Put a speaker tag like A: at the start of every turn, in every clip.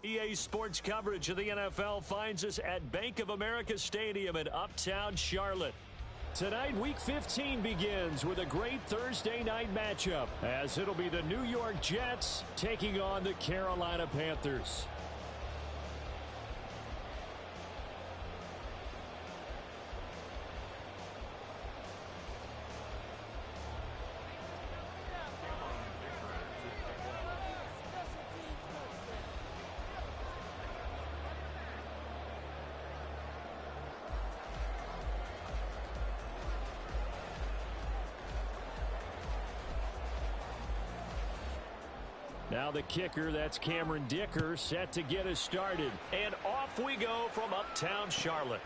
A: EA Sports coverage of the NFL finds us at Bank of America Stadium in Uptown Charlotte. Tonight, Week 15 begins with a great Thursday night matchup, as it'll be the New York Jets taking on the Carolina Panthers. Now the kicker, that's Cameron Dicker, set to get us started. And off we go from Uptown Charlotte.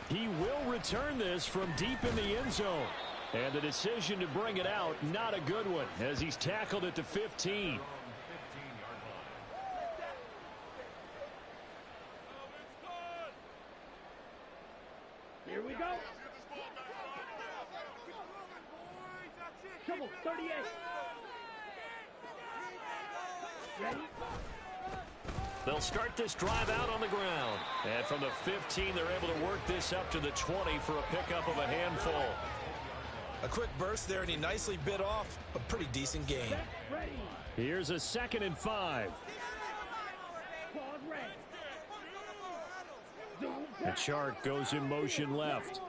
A: He will return this from deep in the end zone. And the decision to bring it out, not a good one, as he's tackled at the 15.
B: Here we go. Come on, 38. Ready?
A: They'll start this drive out on the ground. And from the 15, they're able to work this up to the 20 for a pickup of a handful.
C: A quick burst there, and he nicely bit off a pretty decent gain.
A: Here's a 2nd and 5. The Chark goes in motion left.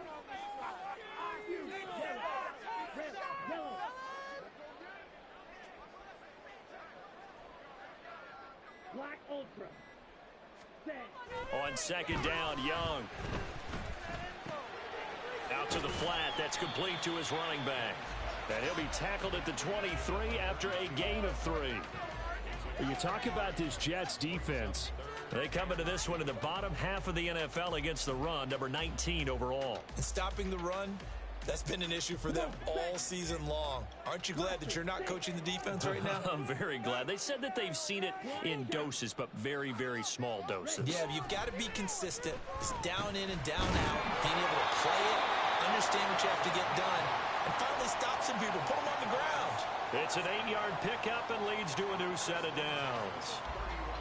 B: Black Ultra.
A: On 2nd down, Young. Out to the flat. That's complete to his running back. And he'll be tackled at the 23 after a gain of 3. You talk about this Jets defense. They come into this one in the bottom half of the NFL against the run, number 19 overall.
C: And stopping the run, that's been an issue for them all season long. Aren't you glad that you're not coaching the defense right now?
A: I'm very glad. They said that they've seen it in doses, but very, very small doses.
C: Yeah, you've got to be consistent. It's down in and down out. Being able to play it, understand what you have to get done, and finally stop some people, put them on the ground.
A: It's an 8-yard pickup and leads to a new set of downs.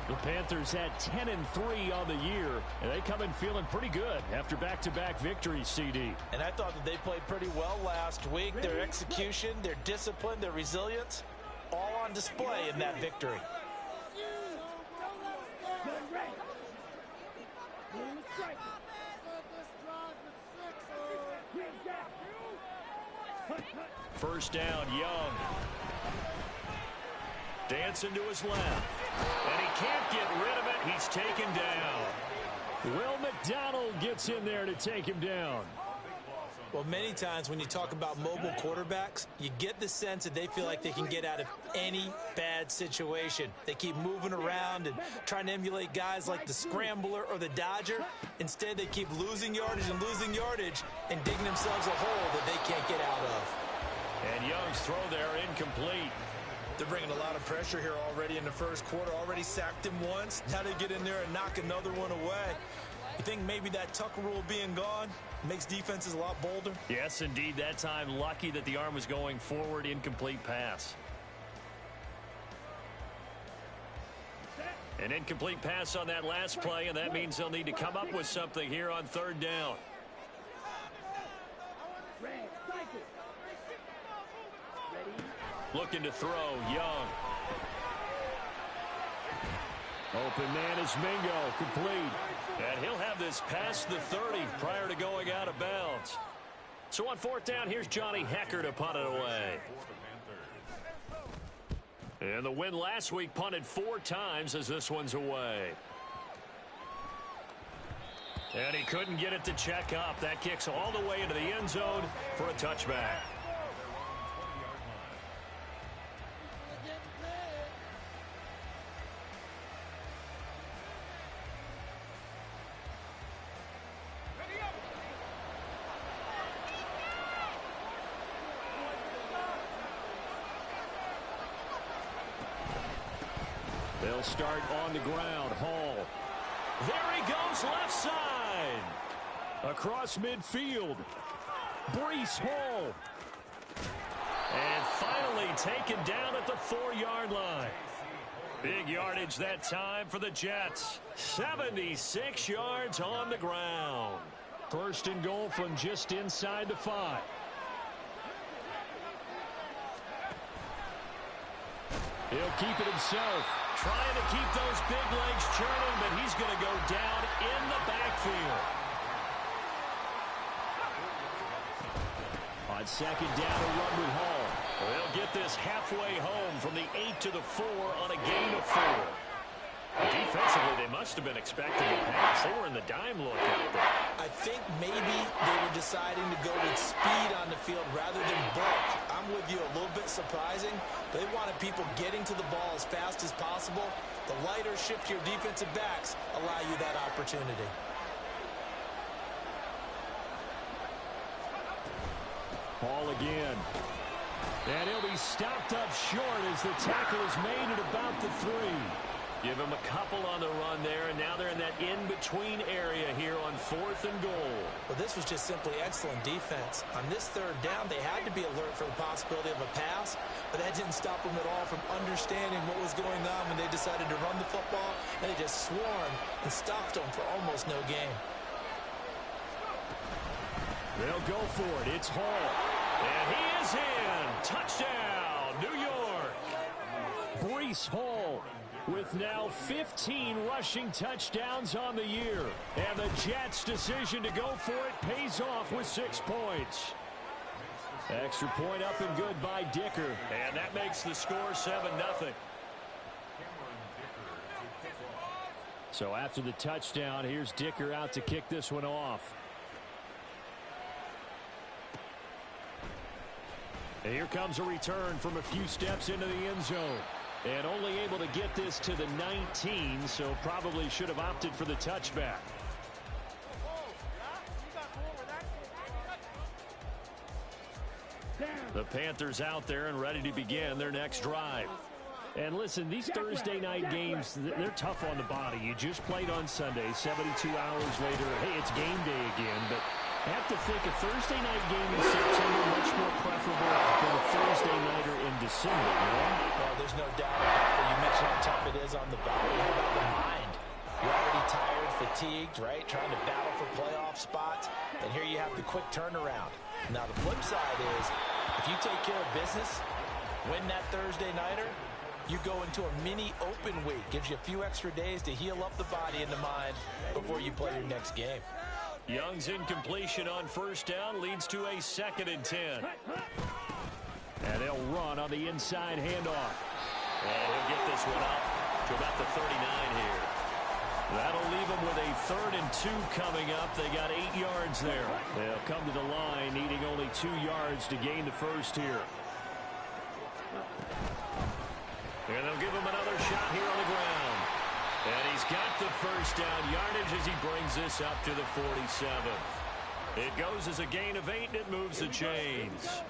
A: The Panthers had 10-3 on the year, and they come in feeling pretty good after back-to-back victories, CD.
D: And I thought that they played pretty well last week. Their execution, their discipline, their resilience, all on display in that victory.
A: First down, Young. Dancing to his left. And he can't get rid of it. He's taken down. Will McDonald gets in there to take him down.
C: Well, many times when you talk about mobile quarterbacks, you get the sense that they feel like they can get out of any bad situation. They keep moving around and trying to emulate guys like the Scrambler or the Dodger. Instead, they keep losing yardage and digging themselves a hole that they can't get out of.
A: And Young's throw there incomplete.
C: They're bringing a lot of pressure here already in the first quarter. Already sacked him once. Now they get in there and knock another one away. You think maybe that Tucker rule being gone makes defenses a lot bolder?
A: Yes, indeed. That time, lucky that the arm was going forward. Incomplete pass. An incomplete pass on that last play, and that means they'll need to come up with something here on 3rd down. Looking to throw, Young. Open man is Mingo, complete. And he'll have this past the 30 prior to going out of bounds. So on 4th down, here's Johnny Hecker to punt it away. And the win last week punted 4 times as this one's away. And he couldn't get it to check up. That kicks all the way into the end zone for a touchback. They'll start on the ground. Hall. There he goes, left side. Across midfield. Breece Hall. And finally taken down at the 4-yard line. Big yardage that time for the Jets. 76 yards on the ground. First and goal from just inside the 5. He'll keep it himself. Trying to keep those big legs churning, but he's going to go down in the backfield. On second down, a run with Hall. They'll get this halfway home from the 8 to the 4 on a gain of 4. Defensively, they must have been expecting a pass. They were in the dime look out there.
C: I think maybe they were deciding to go with speed on the field rather than bulk. I'm with you, a little bit surprising. They wanted people getting to the ball as fast as possible. The lighter, shiftier defensive backs allow you that opportunity.
A: Ball again. And he'll be stopped up short as the tackle is made at about the 3. Give him a couple on the run there, and now they're in that in-between area here on 4th and goal.
C: Well, this was just simply excellent defense. On this third down, they had to be alert for the possibility of a pass, but that didn't stop them at all from understanding what was going on when they decided to run the football, and they just swarmed and stopped them for almost no gain.
A: They'll go for it. It's Hall. And he is in. Touchdown, New York. Breece Hall with now 15 rushing touchdowns on the year. And the Jets' decision to go for it pays off with 6 points. Extra point up and good by Dicker. And that makes the score 7-0. So after the touchdown, here's Dicker out to kick this one off. And here comes a return from a few steps into the end zone. And only able to get this to the 19, so probably should have opted for the touchback. The Panthers out there and ready to begin their next drive. And listen, these Thursday night games, they're tough on the body. You just played on Sunday, 72 hours later. Hey, it's game day again, but I have to think a Thursday night game in September much more preferable than a Thursday nighter in December, you know?
C: Well, there's no doubt about it. You mentioned how tough it is on the body. How about the mind? You're already tired, fatigued, right? Trying to battle for playoff spots. And here you have the quick turnaround. Now, the flip side is, if you take care of business, win that Thursday nighter, you go into a mini open week. Gives you a few extra days to heal up the body and the mind before you play your next game.
A: Young's incompletion on first down leads to a 2nd and 10. And they'll run on the inside handoff. And he'll get this one up to about the 39 here. That'll leave them with a 3rd and 2 coming up. They got 8 yards there. They'll come to the line needing only 2 yards to gain the first here. And they'll give him another shot here on the ground. And he's got the first down yardage as he brings this up to the 47. It goes as a gain of 8, and it moves the chains.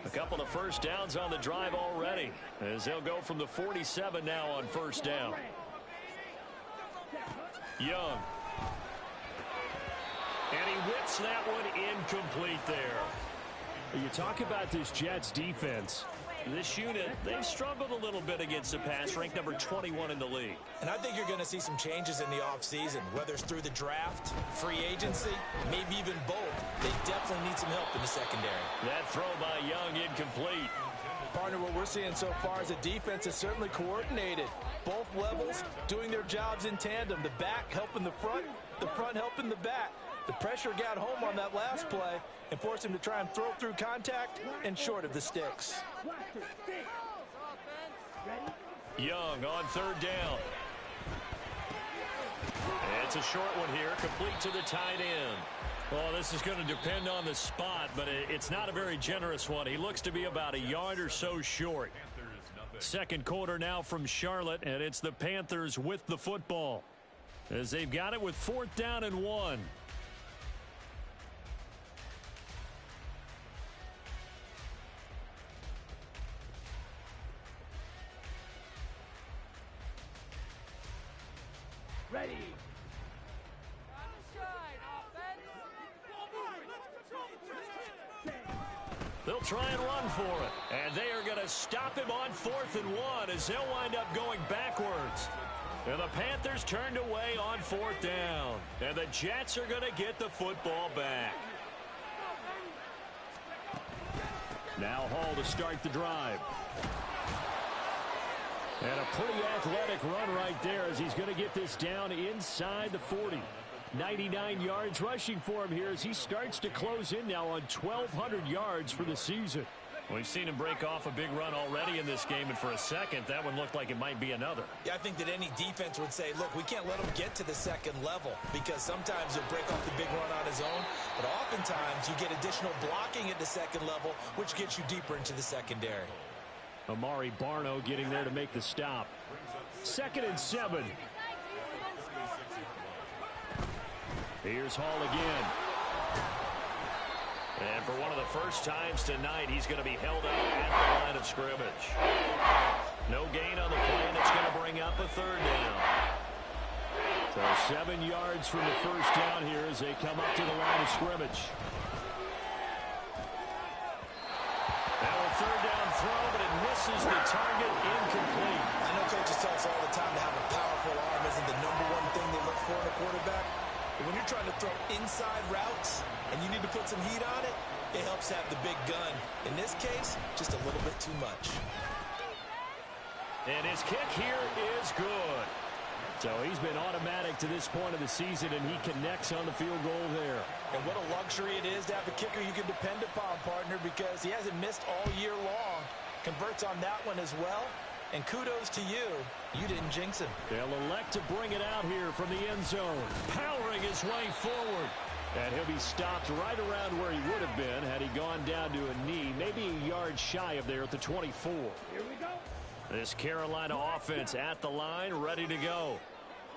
A: A couple of first downs on the drive already, as they'll go from the 47 now on first down. Young. And he whips that one incomplete there. You talk about this Jets defense. This unit, they've struggled a little bit against the pass, ranked number 21 in the league.
C: And I think you're going to see some changes in the offseason, whether it's through the draft, free agency, maybe even both. They definitely need some help in the secondary.
A: That throw by Young incomplete.
C: Partner, what we're seeing so far is the defense is certainly coordinated. Both levels doing their jobs in tandem. The back helping the front helping the back. The pressure got home on that last play and forced him to try and throw through contact and short of the sticks.
A: Young on 3rd down. It's a short one here, complete to the tight end. Well, this is going to depend on the spot, but it's not a very generous one. He looks to be about a yard or so short. Second quarter now from Charlotte, and it's the Panthers with the football, as they've got it with 4th down and 1.
B: Ready.
A: They'll try and run for it. And they are going to stop him on 4th and 1 as they'll wind up going backwards. And the Panthers turned away on 4th down. And the Jets are going to get the football back. Now Hall to start the drive. And a pretty athletic run right there as he's going to get this down inside the 40. 99 yards rushing for him here as he starts to close in now on 1,200 yards for the season. We've seen him break off a big run already in this game, and for a second, that one looked like it might be another.
C: Yeah, I think that any defense would say, look, we can't let him get to the second level because sometimes he'll break off the big run on his own, but oftentimes you get additional blocking at the second level, which gets you deeper into the secondary.
A: Amari Barno getting there to make the stop. 2nd and 7. Here's Hall again. And for one of the first times tonight, he's going to be held up at the line of scrimmage. No gain on the play, and it's going to bring up a 3rd down. So 7 yards from the first down here as they come up to the line of scrimmage. Now a 3rd down throw, but it misses the target, incomplete.
C: I know coaches tell us all the time to have a powerful arm isn't the #1 thing they look for in a quarterback. But when you're trying to throw inside routes and you need to put some heat on it, it helps have the big gun. In this case, just a little bit too much.
A: And his kick here is good. So he's been automatic to this point of the season, and he connects on the field goal there.
C: And what a luxury it is to have a kicker you can depend upon, partner, because he hasn't missed all year long. Converts on that one as well. And kudos to you. You didn't jinx him.
A: They'll elect to bring it out here from the end zone. Powering his way forward. And he'll be stopped right around where he would have been had he gone down to a knee, maybe a yard shy of there at the 24.
B: Here we go.
A: This Carolina offense at the line, ready to go.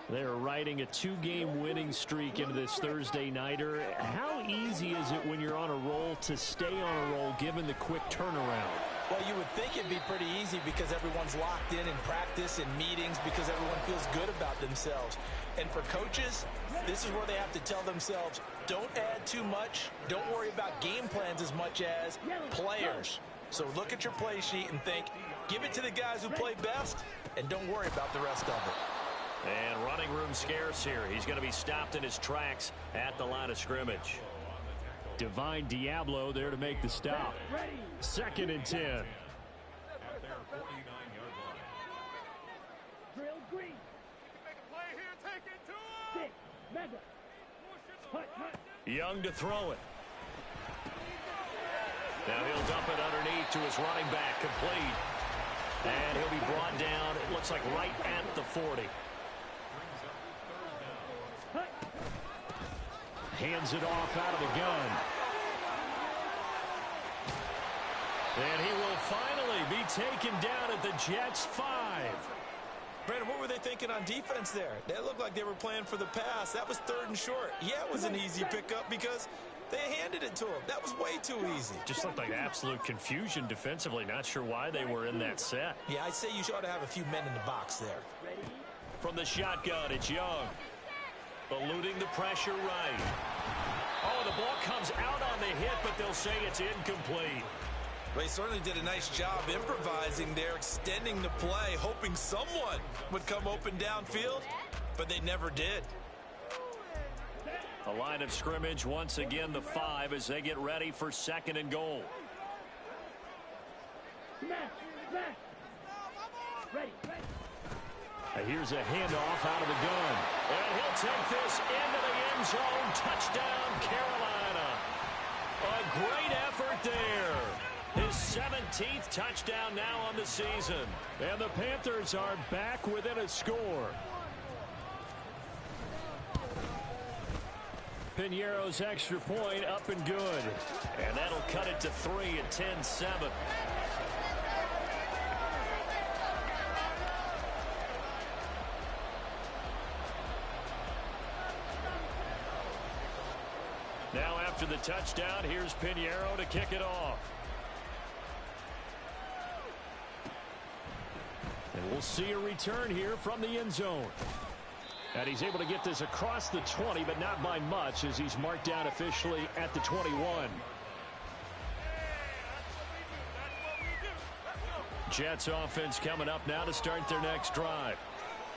A: They're riding a 2-game winning streak into this Thursday nighter. How easy is it when you're on a roll to stay on a roll given the quick turnaround?
C: Well, you would think it'd be pretty easy because everyone's locked in practice and meetings because everyone feels good about themselves. And for coaches, this is where they have to tell themselves, don't add too much. Don't worry about game plans as much as players. So look at your play sheet and think, give it to the guys who play best, and don't worry about the rest of it.
A: And running room scarce here. He's going to be stopped in his tracks at the line of scrimmage. Divine Diablo there to make the stop. 2nd and 10.
B: Drill green. Stick. Mega.
A: Young to throw it. Now he'll dump it underneath to his running back, complete. And he'll be brought down, it looks like right at the 40. Hands it off out of the gun. And he will finally be taken down at the Jets' 5.
C: Brandon, what were they thinking on defense there? They looked like they were playing for the pass. That was 3rd and short. Yeah, it was an easy pickup because they handed it to him. That was way too easy.
A: Just looked like absolute confusion defensively. Not sure why they were in that set.
C: Yeah, I'd say you ought to have a few men in the box there.
A: From the shotgun, it's Young. Eluding the pressure right. Oh, the ball comes out on the hit, but they'll say it's incomplete.
C: Well, he certainly did a nice job improvising there, extending the play, hoping someone would come open downfield, but they never did.
A: A line of scrimmage, once again, the 5 as they get ready for 2nd and goal. Here's a handoff out of the gun. And he'll take this into the end zone. Touchdown, Carolina. A great effort there. His 17th touchdown now on the season. And the Panthers are back within a score. Piñeiro's extra point up and good. And that'll cut it to 3 at 10-7. Now after the touchdown, here's Piñeiro to kick it off. And we'll see a return here from the end zone. And he's able to get this across the 20, but not by much as he's marked down officially at the 21. Jets offense coming up now to start their next drive.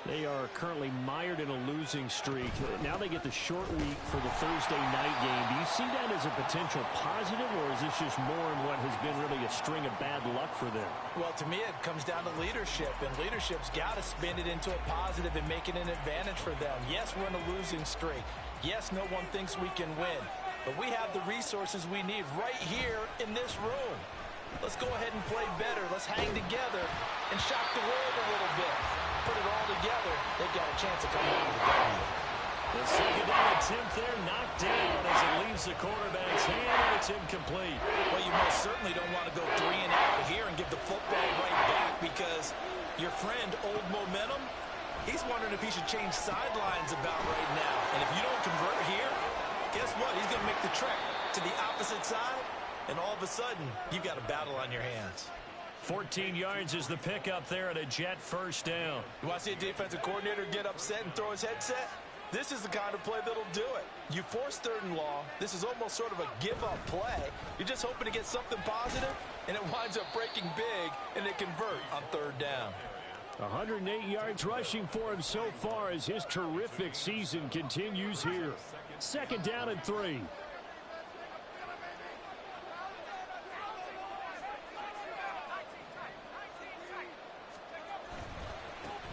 A: They are currently mired in a losing streak. Now they get the short week for the Thursday night game. Do you see that as a potential positive, or is this just more in what has been really a string of bad luck for them?
C: Well, to me, it comes down to leadership, and leadership's got to spin it into a positive and make it an advantage for them. Yes, we're in a losing streak. Yes, no one thinks we can win, but we have the resources we need right here in this room. Let's go ahead and play better. Let's hang together and shock the world a little bit. Put it all together, they've got a chance of coming out with a W.
A: The second down attempt there knocked down as it leaves the quarterback's hand, and it's incomplete.
C: Well, you most certainly don't want to go 3 and out here and give the football right back, because your friend, Old Momentum, he's wondering if he should change sidelines about right now. And if you don't convert here, guess what? He's going to make the trek to the opposite side, and all of a sudden, you've got a battle on your hands.
A: 14 yards is the pickup there at a Jet first down.
C: You want to see a defensive coordinator get upset and throw his headset? This is the kind of play that'll do it. You force 3rd and long. This is almost sort of a give-up play. You're just hoping to get something positive, and it winds up breaking big, and they convert on 3rd down.
A: 108 yards rushing for him so far as his terrific season continues here. 2nd down and 3.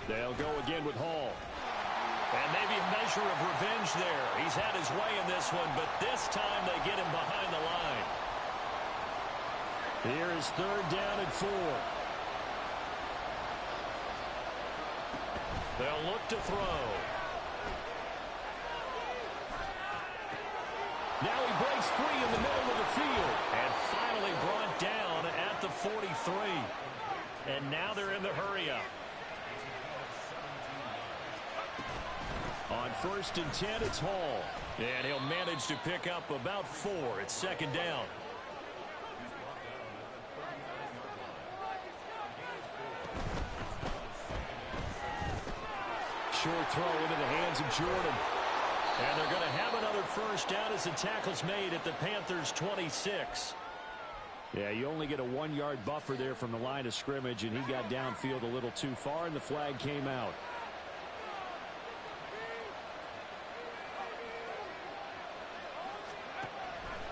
A: They'll go again with Hall. And maybe a measure of revenge there. He's had his way in this one, but this time they get him behind the line. Here is 3rd down and 4. They'll look to throw. Now he breaks free in the middle of the field. And finally brought down at the 43. And now they're in the hurry-up. On 1st and 10, it's Hall. And he'll manage to pick up about 4. It's 2nd down. Short throw into the hands of Jordan. And they're going to have another first down as the tackle's made at the Panthers' 26. Yeah, you only get a 1-yard buffer there from the line of scrimmage, and he got downfield a little too far, and the flag came out.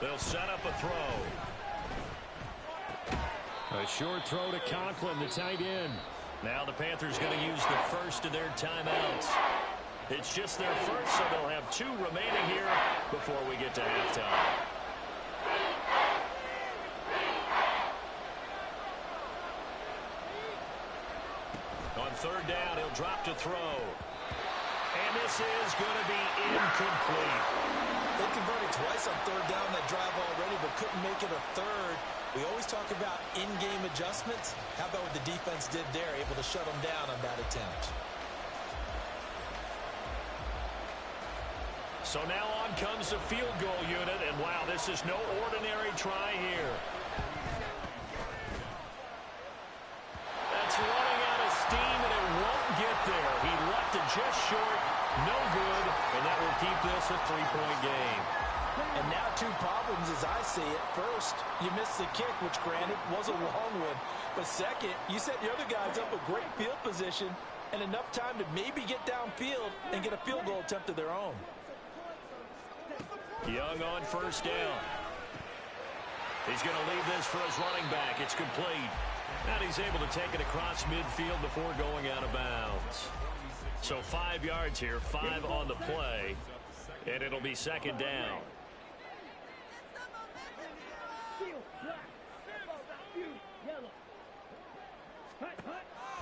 A: They'll set up a throw. A short throw to Conklin, the tight end. Now the Panthers going to use the first of their timeouts. It's just their first, so they'll have 2 remaining here before we get to halftime. On 3rd down, he'll drop to throw. And this is going to be incomplete.
C: They converted twice on 3rd down that drive already, but couldn't make it a 3rd. We always talk about in-game adjustments. How about what the defense did there, able to shut them down on that attempt?
A: So now on comes the field goal unit, and wow, this is no ordinary try here. That's running out of steam, and it won't get there. He left it just short, no good, and that will keep this a 3-point game.
C: And now 2 problems as I see it. First, you missed the kick, which granted was a long one. But second, you set the other guys up with great field position and enough time to maybe get downfield and get a field goal attempt of their own.
A: Young on 1st down. He's going to leave this for his running back. It's complete. And he's able to take it across midfield before going out of bounds. So 5 yards here, 5 on the play, and it'll be 2nd down.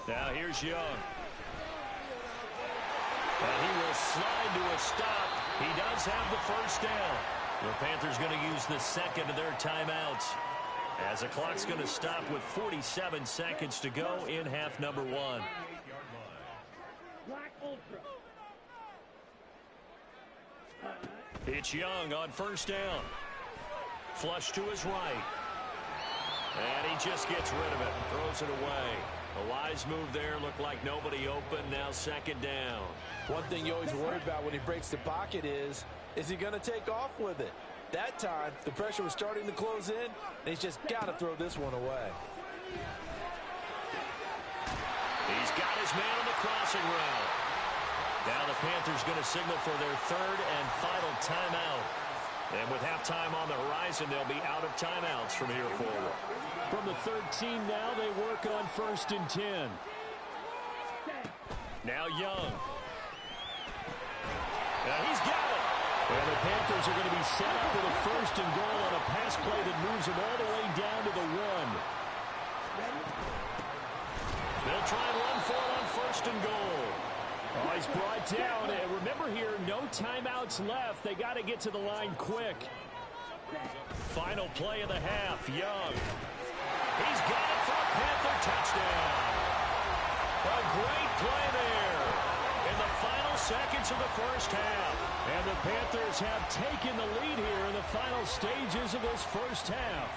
A: Now here's Young. And he will slide to a stop. He does have the first down. The Panthers going to use the 2nd of their timeouts, as the clock's going to stop with 47 seconds to go in half number 1. It's Young on 1st down. Flush to his right. And he just gets rid of it, throws it away. A wise move there, looked like nobody open, now 2nd down.
C: One thing you always worry about when he breaks the pocket is he going to take off with it? That time, the pressure was starting to close in, and he's just got to throw this one away.
A: He's got his man on the crossing route. Now the Panthers going to signal for their third and final timeout. And with halftime on the horizon, they'll be out of timeouts from here forward.
E: From the 13 now, they work on 1st and 10.
A: Now Young. Now he's got it.
E: And the Panthers are going to be set up with a 1st and goal on a pass play that moves them all the way down to the 1.
A: They'll try and run for it on 1st and goal.
E: Oh, he's brought down. And remember here, no timeouts left. They got to get to the line quick.
A: Final play of the half, Young. He's got it for a Panther touchdown. A great play there in the final seconds of the first half.
E: And the Panthers have taken the lead here in the final stages of this first half.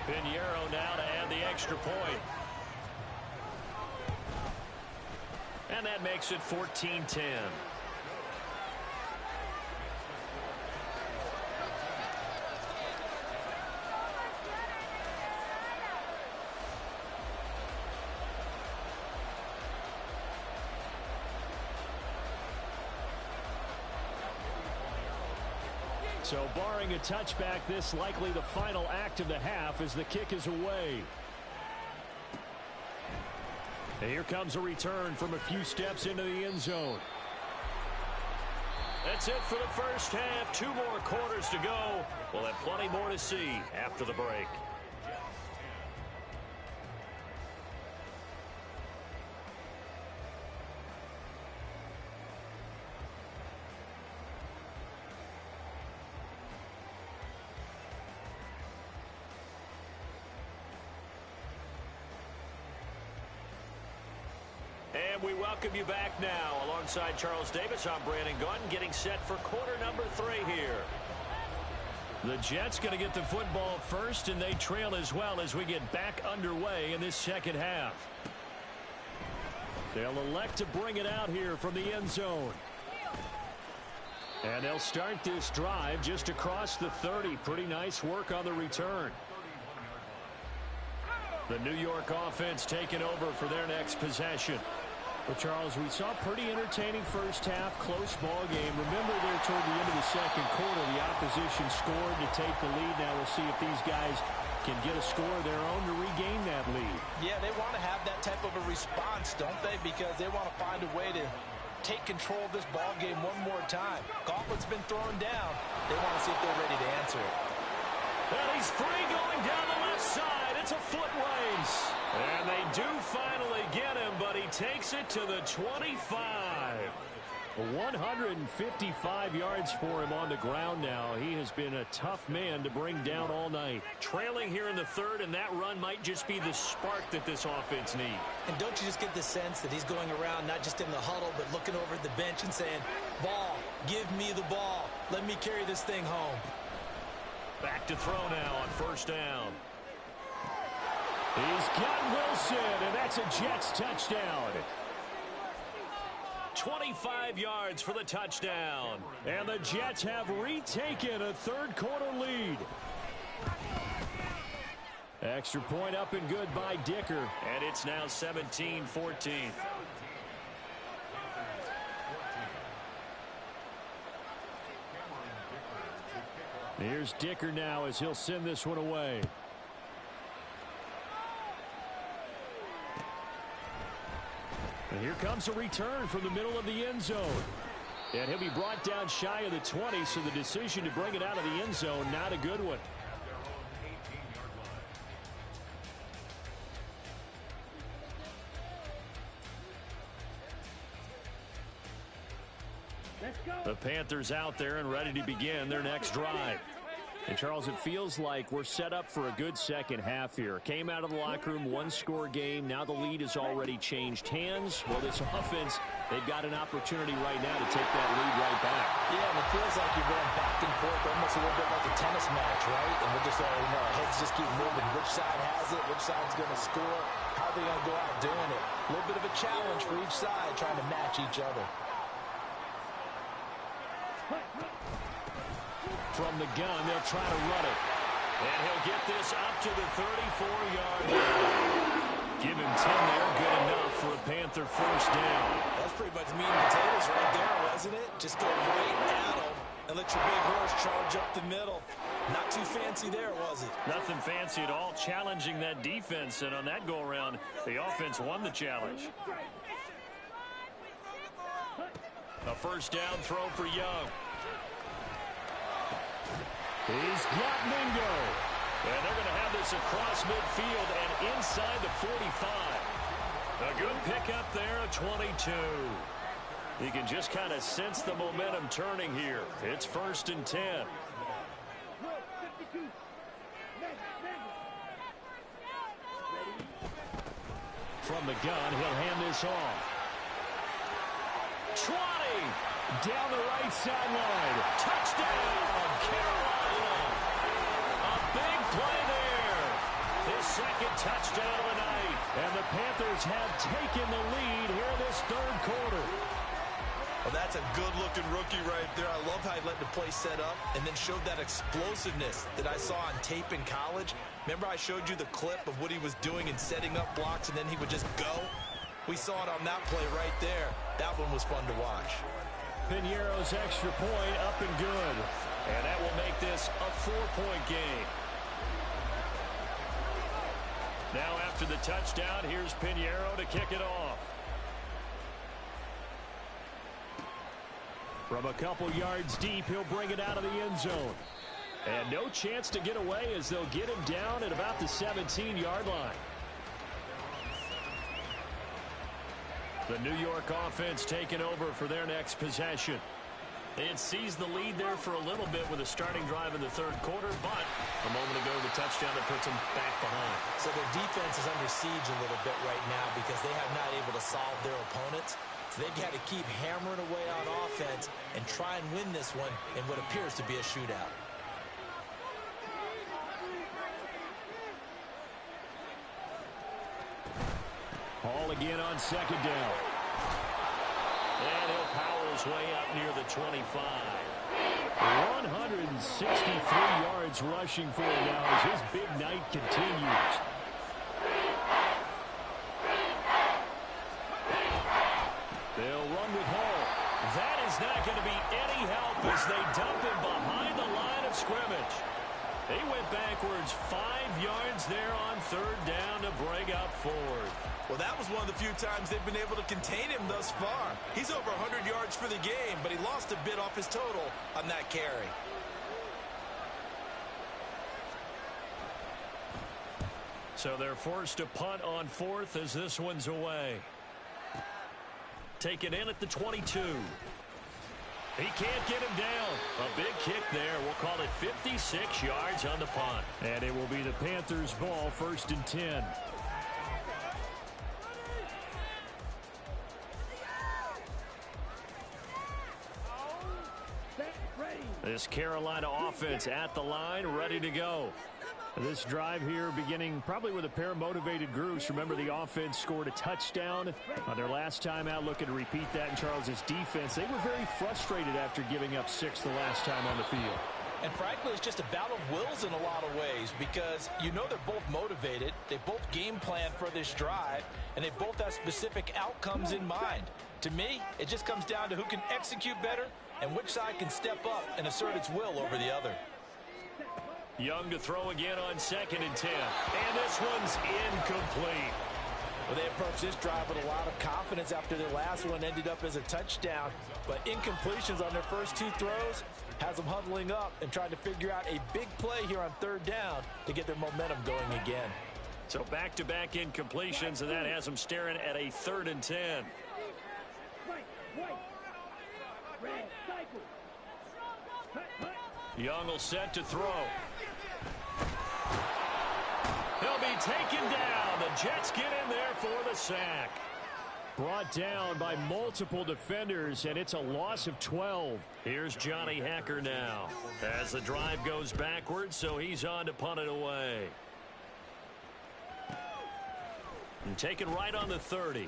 A: Pinheiro now to add the extra point. And that makes it 14-10.
E: So barring a touchback, this likely the final act of the half as the kick is away. And here comes a return from a few steps into the end zone.
A: That's it for the first half. 2 more quarters to go. We'll have plenty more to see after the break. And we welcome you back now. Alongside Charles Davis, I'm Brandon Gunn, getting set for quarter number 3 here.
E: The Jets going to get the football first, and they trail as well as we get back underway in this second half. They'll elect to bring it out here from the end zone. And they'll start this drive just across the 30. Pretty nice work on the return. The New York offense taking over for their next possession. But, Charles, we saw a pretty entertaining first half, close ball game. Remember there toward the end of the second quarter, the opposition scored to take the lead. Now we'll see if these guys can get a score of their own to regain that lead.
C: Yeah, they want to have that type of a response, don't they? Because they want to find a way to take control of this ball game one more time. Gauntlet's been thrown down. They want to see if they're ready to answer it.
A: And he's free going down the left side. It's a foot race. And they do finally get him, but he takes it to the 25.
E: 155 yards for him on the ground now. He has been a tough man to bring down all night.
A: Trailing here in the third, and that run might just be the spark that this offense needs.
C: And don't you just get the sense that he's going around not just in the huddle, but looking over at the bench and saying, ball, give me the ball. Let me carry this thing home.
A: Back to throw now on first down.
E: He's got Wilson, and that's a Jets touchdown.
A: 25 yards for the touchdown.
E: And the Jets have retaken a third quarter lead. Extra point up and good by Dicker.
A: And it's now 17-14.
E: Here's Dicker now as he'll send this one away. And here comes a return from the middle of the end zone. And he'll be brought down shy of the 20, so the decision to bring it out of the end zone, not a good one.
B: Let's go.
E: The Panthers out there and ready to begin their next drive. And, Charles, it feels like we're set up for a good second half here. Came out of the locker room, one-score game. Now the lead has already changed hands. Well, this offense, they've got an opportunity right now to take that lead right back.
C: Yeah, and it feels like you're going back and forth, almost a little bit like a tennis match, right? And we're just, our heads just keep moving. Which side has it? Which side's going to score? How are they going to go out doing it? A little bit of a challenge for each side, trying to match each other.
E: From the gun, they'll try to run it.
A: And he'll get this up to the 34-yard line. Give him 10 there. Good enough for a Panther first down.
C: That's pretty much meat and potatoes right there, wasn't it? Just go right at him and let your big horse charge up the middle. Not too fancy there, was it?
A: Nothing fancy at all. Challenging that defense, and on that go-around, the offense won the challenge. A first down throw for Young. He's got Mingo. And they're going to have this across midfield and inside the 45. A good pickup there at 22. You can just kind of sense the momentum turning here. It's 1st and 10. From the gun, he'll hand this off. 20. Down the right sideline. Touchdown, Carolina. A big play there. His second touchdown of the night. And the Panthers have taken the lead here in this 3rd quarter.
C: Well, that's a good-looking rookie right there. I love how he let the play set up and then showed that explosiveness that I saw on tape in college. Remember I showed you the clip of what he was doing and setting up blocks, and then he would just go? We saw it on that play right there. That one was fun to watch.
A: Piñeiro's extra point up and good. And that will make this a 4-point game. Now after the touchdown, here's Piñeiro to kick it off. From a couple yards deep, he'll bring it out of the end zone. And no chance to get away as they'll get him down at about the 17-yard line. The New York offense taking over for their next possession. It seized the lead there for a little bit with a starting drive in the 3rd quarter, but a moment ago the touchdown that puts them back behind.
C: So their defense is under siege a little bit right now because they have not able to solve their opponents. So they've got to keep hammering away on offense and try and win this one in what appears to be a shootout.
A: Hall again on 2nd down. And he'll power his way up near the 25. 163 yards rushing for him now as his big night continues. They'll run with Hall. That is not going to be any help as they dump him behind the line of scrimmage. He went backwards 5 yards there on 3rd down to bring up 4th.
C: Well, that was one of the few times they've been able to contain him thus far. He's over 100 yards for the game, but he lost a bit off his total on that carry.
A: So they're forced to punt on 4th as this one's away. Taken in at the 22. He can't get him down. A big kick there. We'll call it 56 yards on the punt. And it will be the Panthers' ball, 1st and 10. This Carolina offense at the line, ready to go. This drive here beginning probably with a pair of motivated groups. Remember, the offense scored a touchdown on their last time out. Looking to repeat that in Charles's defense. They were very frustrated after giving up 6 the last time on the field.
C: And frankly, it's just a battle of wills in a lot of ways because you know they're both motivated. They both game plan for this drive, and they both have specific outcomes in mind. To me, it just comes down to who can execute better and which side can step up and assert its will over the other.
A: Young to throw again on 2nd and 10. And this one's incomplete.
C: Well, they approached this drive with a lot of confidence after their last one ended up as a touchdown. But incompletions on their first 2 throws has them huddling up and trying to figure out a big play here on 3rd down to get their momentum going again.
A: So back-to-back incompletions, and that has them staring at a 3rd and 10. Young will set to throw. He'll be taken down. The Jets get in there for the sack. Brought down by multiple defenders, and it's a loss of 12. Here's Johnny Hacker now as the drive goes backwards, so he's on to punt it away. And taken right on the 30.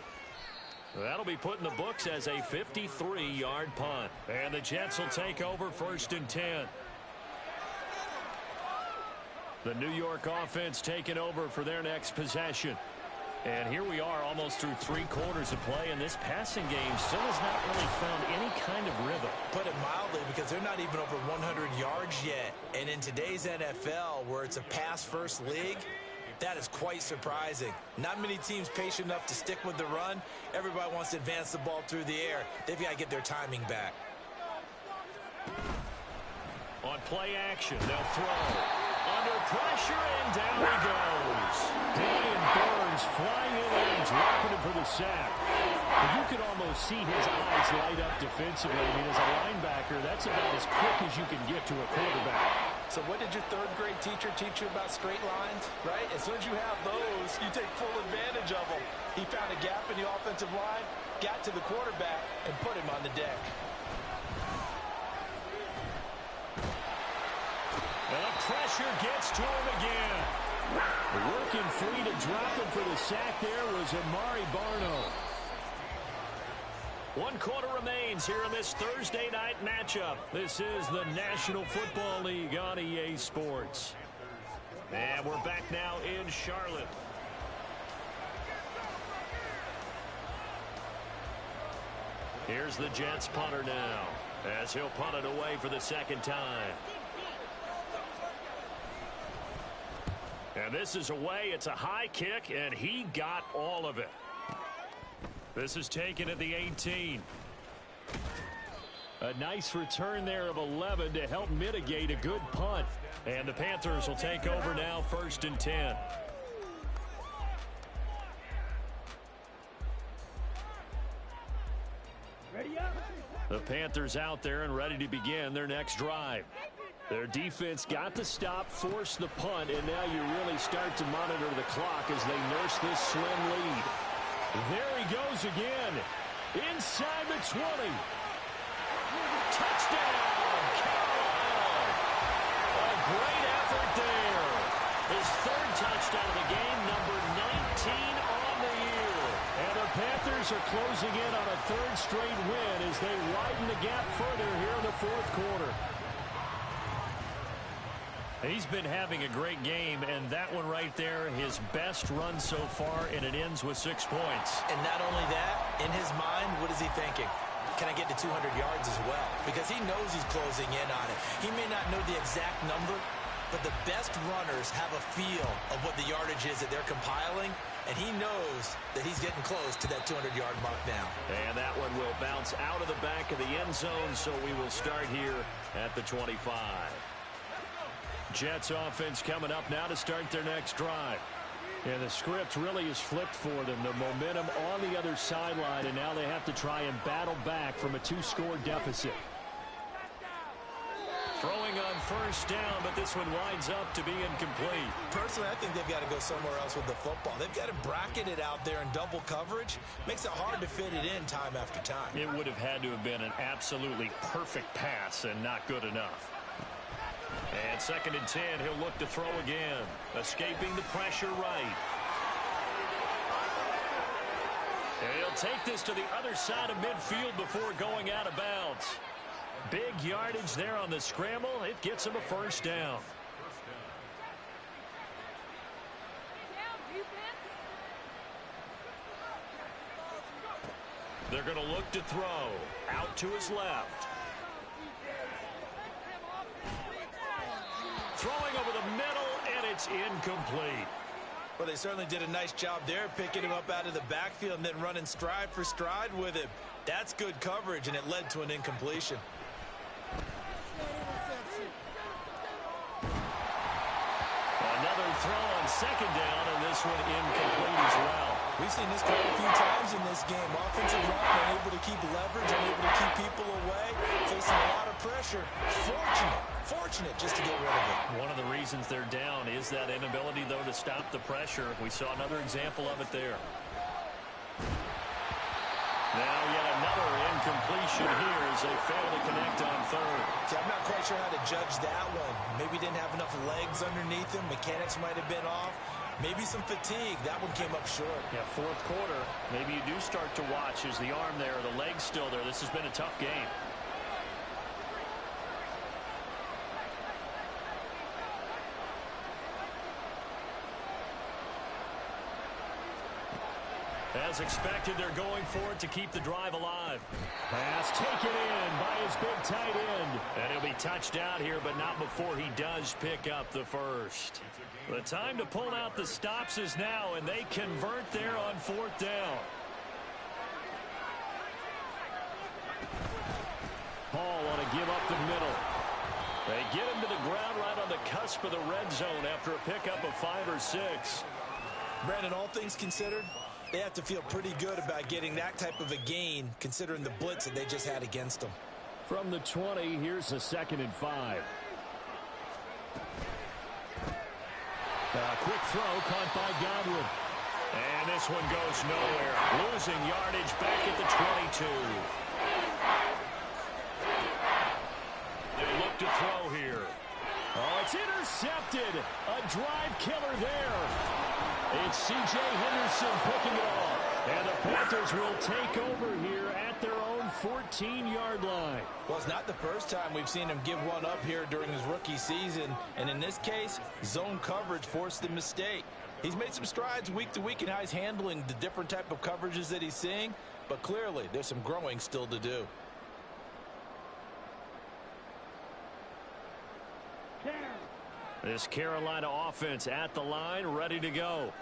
A: That'll be put in the books as a 53-yard punt. And the Jets will take over 1st and 10. The New York offense taking over for their next possession. And here we are almost through 3 quarters of play, and this passing game still has not really found any kind of rhythm.
C: Put it mildly, because they're not even over 100 yards yet. And in today's NFL, where it's a pass-first league, that is quite surprising. Not many teams patient enough to stick with the run. Everybody wants to advance the ball through the air. They've got to get their timing back.
A: On play action, they'll throw. Under pressure, and down he goes. Brian Burns flying in there and dropping him for the sack. But you can almost see his eyes light up defensively. I mean, as a linebacker, that's about as quick as you can get to a quarterback.
D: So what did your third-grade teacher teach you about straight lines, right? As soon as you have those, you take full advantage of them. He found a gap in the offensive line, got to the quarterback, and put him on the deck.
A: And the pressure gets to him again. Working free to drop him for the sack there was Amari Barno. 1 quarter remains here in this Thursday night matchup. This is the National Football League on EA Sports. And we're back now in Charlotte. Here's the Jets punter now, as he'll punt it away for the second time. And this is away. It's a high kick, and he got all of it. This is taken at the 18. A nice return there of 11 to help mitigate a good punt. And the Panthers will take over now, 1st and 10.
B: Ready up.
A: The Panthers out there and ready to begin their next drive. Their defense got the stop, forced the punt, and now you really start to monitor the clock as they nurse this slim lead. There he goes again. Inside the 20. Touchdown, Carolina. A great effort there. His 3rd touchdown of the game, number 19 on the year. And the Panthers are closing in on a 3rd straight win as they widen the gap further here in the 4th quarter. He's been having a great game, and that one right there, his best run so far, and it ends with 6 points.
C: And not only that, in his mind, what is he thinking? Can I get to 200 yards as well? Because he knows he's closing in on it. He may not know the exact number, but the best runners have a feel of what the yardage is that they're compiling, and he knows that he's getting close to that 200-yard mark now.
A: And that one will bounce out of the back of the end zone, so we will start here at the 25. Jets offense coming up now to start their next drive. And the script really is flipped for them. The momentum on the other sideline, and now they have to try and battle back from a 2-score deficit. Throwing on 1st down, but this one winds up to be incomplete.
C: Personally, I think they've got to go somewhere else with the football. They've got to bracket it out there in double coverage. Makes it hard to fit it in time after time.
A: It would have had to have been an absolutely perfect pass and not good enough. And 2nd and 10, he'll look to throw again. Escaping the pressure right. And he'll take this to the other side of midfield before going out of bounds. Big yardage there on the scramble. It gets him a 1st down. They're going to look to throw. Out to his left. Throwing over the middle, and it's incomplete.
C: Well, they certainly did a nice job there, picking him up out of the backfield and then running stride for stride with him. That's good coverage, and it led to an incompletion.
A: Another throw on 2nd down, and this one incomplete as well.
C: We've seen this quite a few times in this game. Offensive line unable to keep leverage, unable to keep people away, facing a lot of pressure. Fortunate just to get rid of it.
A: One of the reasons they're down is that inability, though, to stop the pressure. We saw another example of it there. Now yet another incompletion here as they fail to connect on 3rd.
C: See, I'm not quite sure how to judge that one. Maybe didn't have enough legs underneath him. Mechanics might have been off. Maybe some fatigue. That one came up short.
A: Yeah, 4th quarter. Maybe you do start to watch as the arm there, the leg's still there. This has been a tough game. As expected, they're going for it to keep the drive alive. Pass taken in by his big tight end. And he'll be touched out here, but not before he does pick up the first. The time to pull out the stops is now, and they convert there on 4th down. Paul on a give up the middle. They get him to the ground right on the cusp of the red zone after a pickup of 5 or 6.
C: Brandon, all things considered, they have to feel pretty good about getting that type of a gain, considering the blitz that they just had against them.
A: From the 20, here's a 2nd and 5. Quick throw caught by Godwin. And this one goes nowhere. Losing yardage back at the 22. They look to throw here. Oh, it's intercepted. A drive killer there. It's C.J. Henderson picking it off. And the Panthers will take over here at their own 14-yard line.
D: Well, it's not the first time we've seen him give one up here during his rookie season. And in this case, zone coverage forced the mistake. He's made some strides week to week in how he's handling the different type of coverages that he's seeing. But clearly, there's some growing still to do.
A: This Carolina offense at the line, ready to go.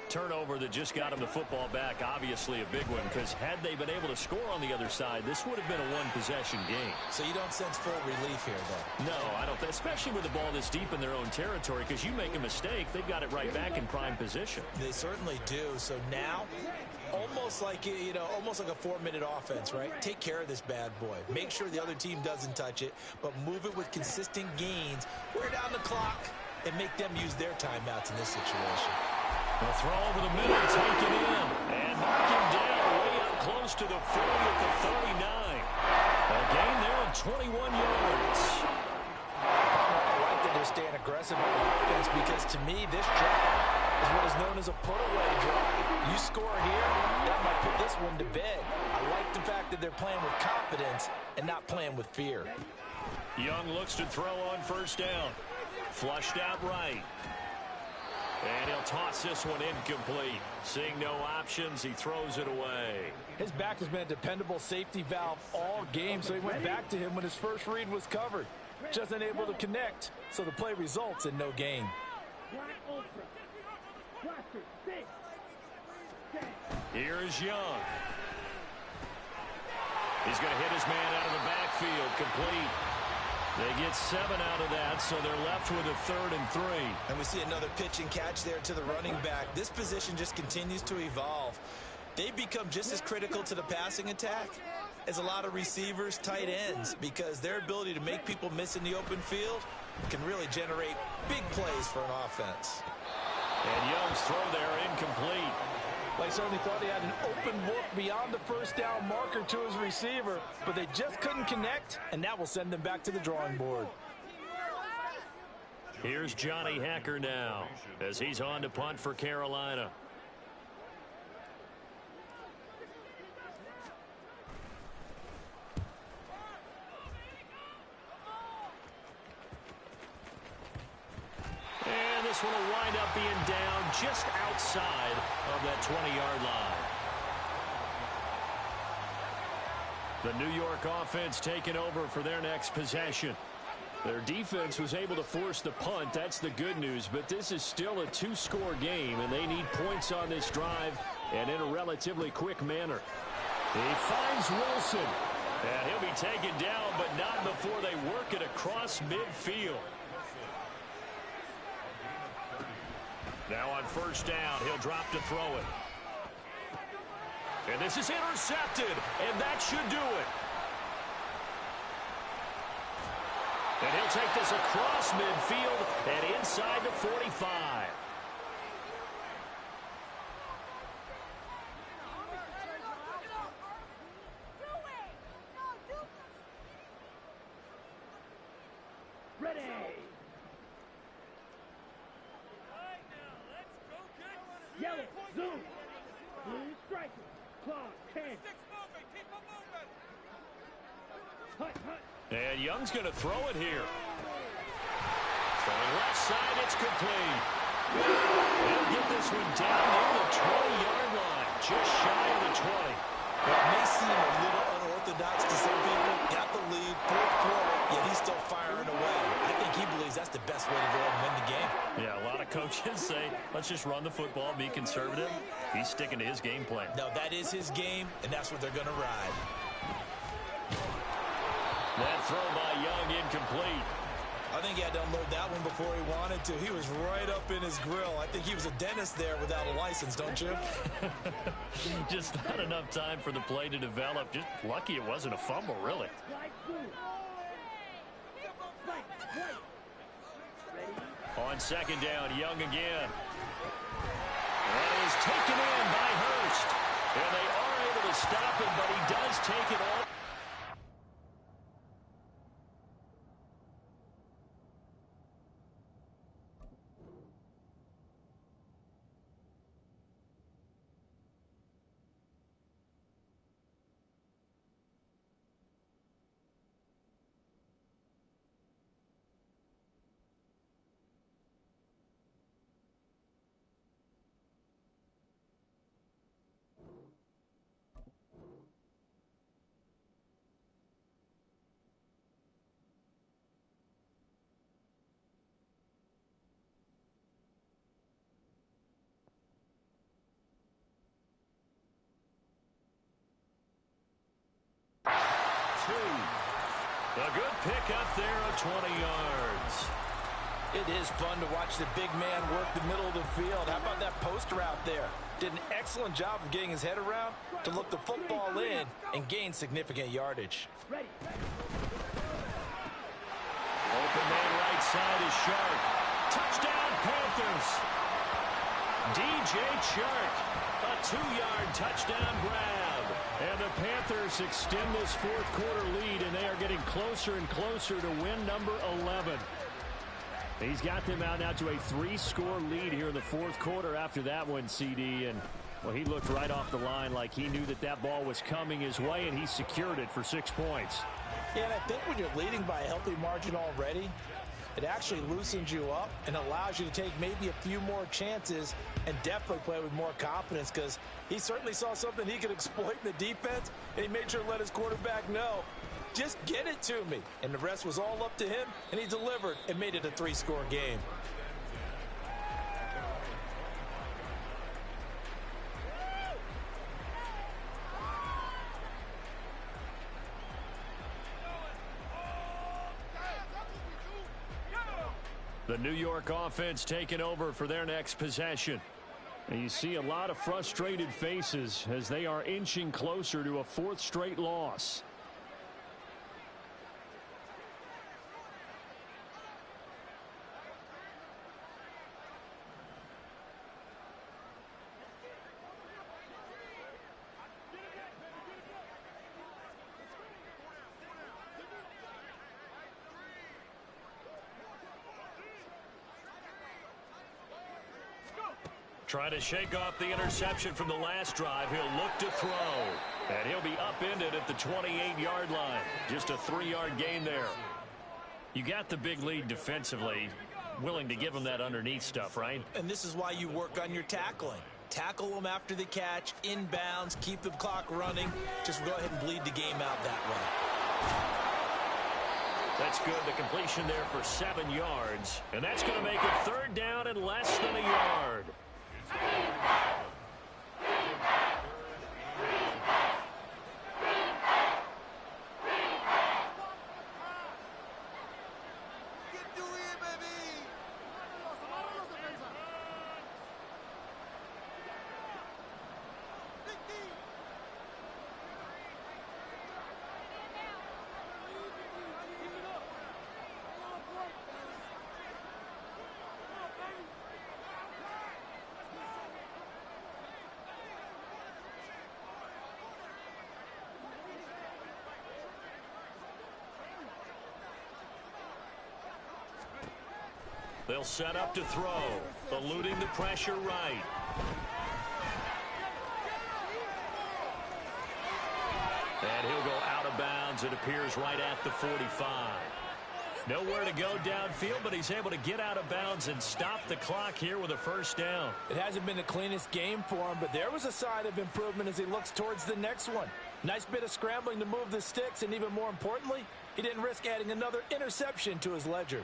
A: Turnover that just got him the football back, obviously a big one, because had they been able to score on the other side, this would have been a one-possession game.
C: So you don't sense full relief here, though?
A: No, I don't, especially with the ball this deep in their own territory, because you make a mistake, they've got it right back in prime position.
C: They certainly do. So now, almost like, almost like a 4-minute offense, right? Take care of this bad boy. Make sure the other team doesn't touch it, but move it with consistent gains. Wear down the clock and make them use their timeouts in this situation.
A: The throw over the middle, taken in, and knocked him down way up close to the 40 at the 39. A gain there of 21 yards.
D: I like that they're staying aggressive on offense because, to me, this drive is what is known as a put-away drive. You score here, that might put this one to bed. I like the fact that they're playing with confidence and not playing with fear.
A: Young looks to throw on 1st down. Flushed out right. And he'll toss this one incomplete. Seeing no options, he throws it away.
D: His back has been a dependable safety valve all game, so he went back to him when his first read was covered. Just unable to connect, so the play results in no gain.
A: Here's Young. He's going to hit his man out of the backfield, complete. They get 7 out of that, so they're left with a 3rd and 3.
C: And we see another pitch and catch there to the running back. This position just continues to evolve. They become just as critical to the passing attack as a lot of receivers, tight ends, because their ability to make people miss in the open field can really generate big plays for an offense.
A: And Young's throw there incomplete.
D: They certainly thought he had an open look beyond the 1st down marker to his receiver, but they just couldn't connect, and that will send them back to the drawing board.
A: Here's Johnny Hacker now as he's on to punt for Carolina. And this one will wind up being down just outside of that 20-yard line. The New York offense taking over for their next possession. Their defense was able to force the punt. That's the good news, but this is still a 2-score game, and they need points on this drive and in a relatively quick manner. He finds Wilson, and he'll be taken down, but not before they work it across midfield. Now on 1st down, he'll drop to throw it. And this is intercepted, and that should do it. And he'll take this across midfield and inside the 45.
B: Ready. Yellow, zoom. Blue striker. Claw, 10. Hut, hut.
A: And Young's going to throw it here. Throwing left side, it's complete. He'll get this one down near the 20-yard line. just shy of the 20.
C: Well, it may seem a little unorthodox to some people. Got the lead, fourth quarter, yet he's still firing away. I think he believes that's the best way to go ahead and win the game.
A: Yeah, a lot of coaches say, let's just run the football, be conservative. He's sticking to his game plan.
C: No, that is his game, and that's what they're going to ride.
A: That throw by Young incomplete.
C: I think he had to unload that one before he wanted to. He was right up in his grill. I think he was a dentist there without a license, don't you?
A: Just not enough time for the play to develop. Just lucky it wasn't a fumble, really. On second down, Young again. That is taken in by Hurst. And they are able to stop him, but he does take it all. A good pick up there of 20 yards.
D: It is fun to watch the big man work the middle of the field. How about that post route there? Did an excellent job of getting his head around to look the football in and gain significant yardage.
B: Ready.
A: Open man right side is Shark. Touchdown Panthers. DJ Shark. A 2-yard touchdown grab. And the Panthers extend this fourth quarter lead, and they are getting closer and closer to win number 11. He's got them out now to a 3-score lead here in the fourth quarter after that one, CD. And, well, he looked right off the line like he knew that that ball was coming his way, and he secured it for 6 points.
C: Yeah, and I think when you're leading by a healthy margin already, it actually loosens you up and allows you to take maybe a few more chances and definitely play with more confidence, because he certainly saw something he could exploit in the defense, and he made sure to let his quarterback know, just get it to me. And the rest was all up to him, and he delivered and made it a 3-score game.
A: The New York offense taking over for their next possession. And you see a lot of frustrated faces as they are inching closer to a 4th straight loss. Trying to shake off the interception from the last drive. He'll look to throw. And he'll be upended at the 28-yard line. Just a 3-yard gain there. You got the big lead defensively. Willing to give him that underneath stuff, right?
C: And this is why you work on your tackling. Tackle them after the catch, inbounds, keep the clock running. Just go ahead and bleed the game out that way.
A: That's good. The completion there for 7 yards. And that's going to make it 3rd down and less than a yard. They'll set up to throw, eluding the pressure right. And he'll go out of bounds, it appears, right at the 45. Nowhere to go downfield, but he's able to get out of bounds and stop the clock here with a first down.
C: It hasn't been the cleanest game for him, but there was a sign of improvement as he looks towards the next one. Nice bit of scrambling to move the sticks, and even more importantly, he didn't risk adding another interception to his ledger.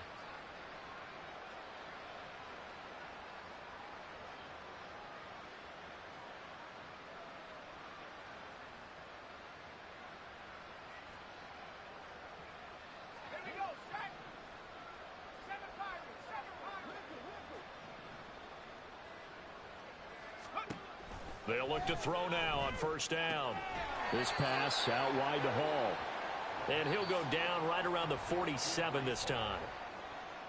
A: They'll look to throw now on first down.
E: This pass out wide to Hall.
A: And he'll go down right around the 47 this time.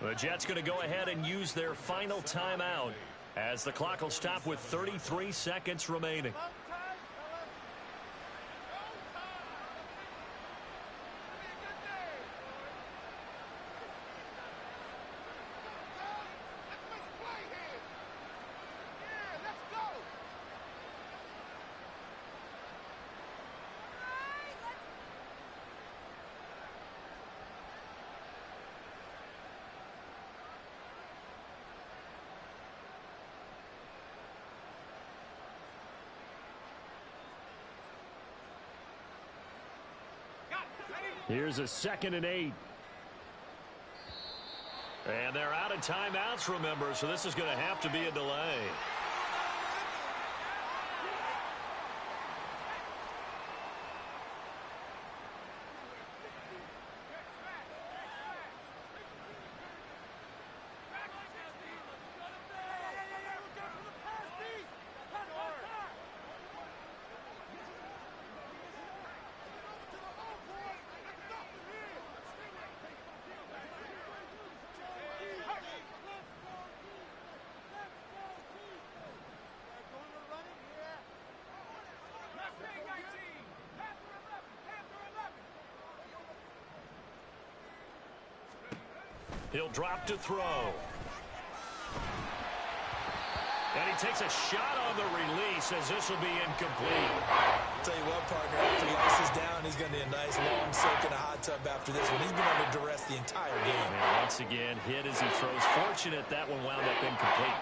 A: The Jets going to go ahead and use their final timeout as the clock will stop with 33 seconds remaining.
E: Here's a 2nd and 8.
A: And they're out of timeouts, remember, so this is going to have to be a delay. He'll drop to throw. And he takes a shot on the release as this will be incomplete.
C: I'll tell you what, partner, after he ices down, he's going to need a nice long soak in a hot tub after this one. He's been under duress the entire game.
A: And once again, hit as he throws. Fortunate that one wound up incomplete.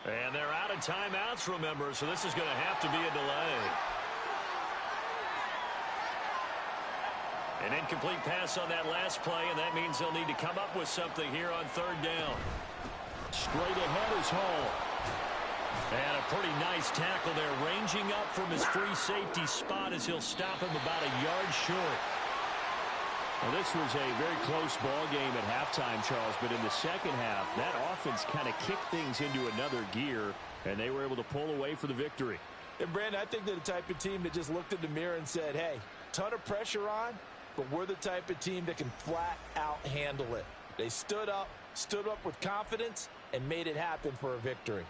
A: And they're out of timeouts, remember, so this is going to have to be a delay. An incomplete pass on that last play, and that means they'll need to come up with something here on 3rd down.
E: Straight ahead is Hall.
A: And a pretty nice tackle there, ranging up from his free safety spot as he'll stop him about a yard short.
E: Well, this was a very close ball game at halftime, Charles, but in the second half, that offense kind of kicked things into another gear, and they were able to pull away for the victory.
C: And, Brandon, I think they're the type of team that just looked in the mirror and said, hey, ton of pressure on, but we're the type of team that can flat out handle it. They stood up with confidence, and made it happen for a victory.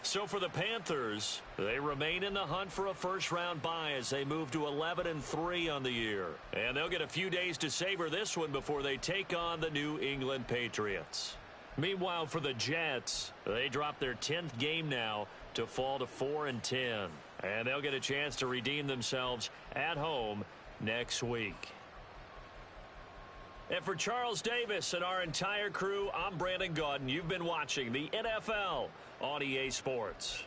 A: So for the Panthers, they remain in the hunt for a first-round bye as they move to 11-3 on the year. And they'll get a few days to savor this one before they take on the New England Patriots. Meanwhile, for the Jets, they drop their 10th game now to fall to 4-10. And they'll get a chance to redeem themselves at home next week. And for Charles Davis and our entire crew, I'm Brandon Gaudin. You've been watching the NFL on EA Sports.